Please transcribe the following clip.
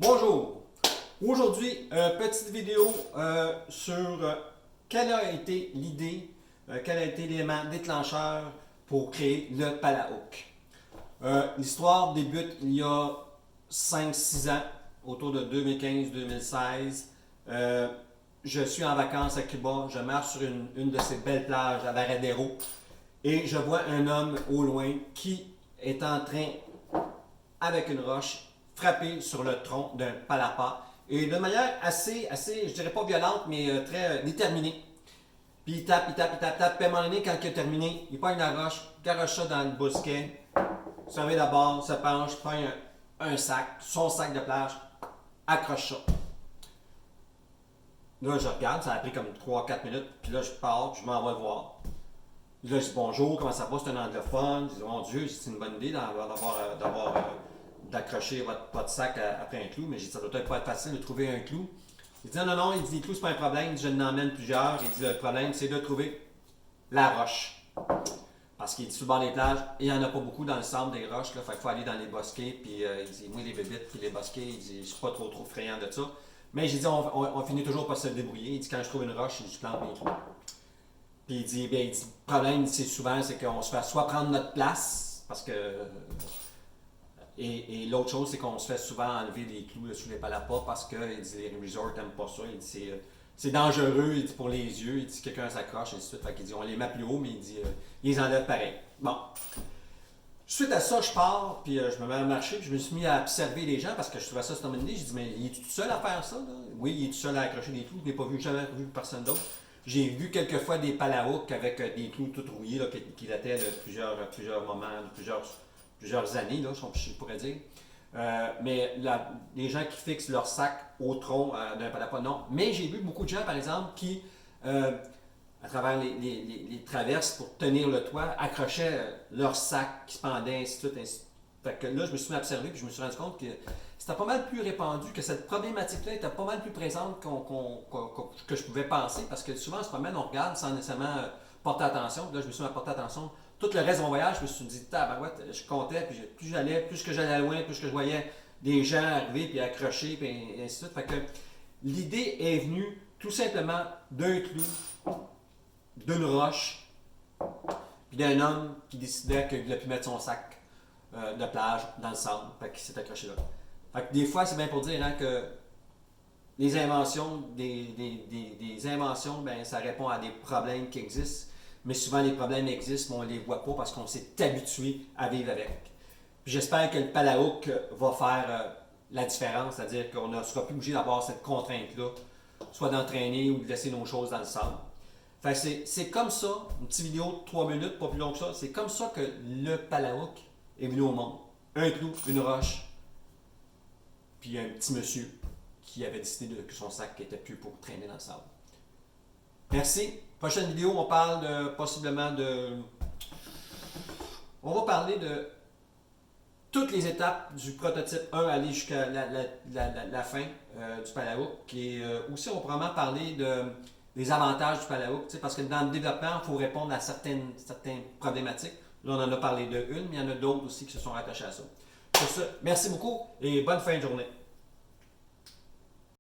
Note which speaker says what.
Speaker 1: Bonjour! Aujourd'hui, petite vidéo sur quelle a été l'idée, quel a été l'élément déclencheur pour créer le Palahook. L'histoire débute il y a 5-6 ans, autour de 2015-2016. Je suis en vacances à Cuba, je marche sur une de ces belles plages à Varadero et je vois un homme au loin qui est en train, avec une roche, frapper sur le tronc d'un palapa et de manière assez, je dirais pas violente, mais très déterminée. Puis il tape, puis à un moment donné, quand il a terminé, il pogne la roche, garoche ça dans le bousquet, se réveille d'abord, se penche, prend un sac, son sac de plage, accroche ça. Là, je regarde, ça a pris comme 3-4 minutes, puis là, je pars, puis je m'en vais le voir. Là, je dis bonjour, comment ça va, c'est un anglophone. Je dis, mon Dieu, c'est une bonne idée d'accrocher votre sac après un clou, mais j'ai dit, ça doit pas être facile de trouver un clou. Il dit, non, il dit, les clous, c'est pas un problème, il dit, je n'emmène plusieurs. Il dit, le problème, c'est de trouver la roche. Parce qu'il dit, sur le bord des plages, il n'y en a pas beaucoup dans le sable des roches, là, fait qu'il faut aller dans les bosquets, puis il dit, moi, les bébites, puis les bosquets, il dit, je suis pas trop friand de ça. Mais j'ai dit, on finit toujours par se débrouiller. Il dit, quand je trouve une roche, je plante mes clous. Puis il dit, le problème, c'est souvent, c'est qu'on se fait soit prendre notre place, parce que. Et l'autre chose, c'est qu'on se fait souvent enlever des clous sous les palapas parce que il dit, les resorts n'aiment pas ça. Il dit, c'est dangereux il dit, pour les yeux. Il dit, quelqu'un s'accroche, et ainsi de suite. Fait qu'il dit, on les met plus haut, mais il dit, ils les enlèvent pareil. Bon. Suite à ça, je pars, puis je me mets à marcher, puis je me suis mis à observer les gens parce que je trouvais ça cette idée. J'ai dit, mais il est tout seul à faire ça, là? Oui, il est tout seul à accrocher des clous. Je n'ai pas vu, jamais vu personne d'autre. J'ai vu quelques fois des Palahooks avec des clous tout rouillés là, qui dataient de plusieurs moments, de plusieurs années, là, je pourrais dire. Mais les gens qui fixent leur sac au tronc d'un palapa, non. Mais j'ai vu beaucoup de gens, par exemple, qui, à travers les traverses pour tenir le toit, accrochaient leur sac qui se pendait, ainsi de suite, ainsi de suite. Fait que là, je me suis observé et je me suis rendu compte que c'était pas mal plus répandu, que cette problématique-là était pas mal plus présente que je pouvais penser, parce que souvent, on se promène, on regarde sans nécessairement porter attention. Puis là, je me suis mis à porter attention. Tout le reste de mon voyage, je me suis dit, tabarouette, je comptais, puis plus que j'allais loin, plus que je voyais des gens arriver, puis accrocher, puis ainsi de suite. Fait que l'idée est venue tout simplement d'un clou, d'une roche, puis d'un homme qui décidait qu'il voulait plus mettre son sac de plage dans le sable, fait qu'il s'est accroché là. Fait que des fois, c'est bien pour dire que les inventions, des inventions, ben, ça répond à des problèmes qui existent, mais souvent les problèmes existent, mais on ne les voit pas parce qu'on s'est habitué à vivre avec. Puis j'espère que le Palahook va faire la différence, c'est-à-dire qu'on ne sera plus obligé d'avoir cette contrainte-là, soit d'entraîner ou de laisser nos choses dans le sable. Fait que c'est comme ça, une petite vidéo de 3 minutes, pas plus long que ça, c'est comme ça que le Palahook est venu au monde. Un clou, une roche, puis un petit monsieur qui avait décidé que son sac n'était plus pour traîner dans le sable. Merci. Prochaine vidéo, on parle possiblement de... On va parler de toutes les étapes du prototype 1 aller jusqu'à la fin du Palahook. Et aussi, on va probablement parler des avantages du Palahook, parce que dans le développement, il faut répondre à certaines problématiques. Là, on en a parlé de une, mais il y en a d'autres aussi qui se sont rattachées à ça. Pour ça, merci beaucoup et bonne fin de journée.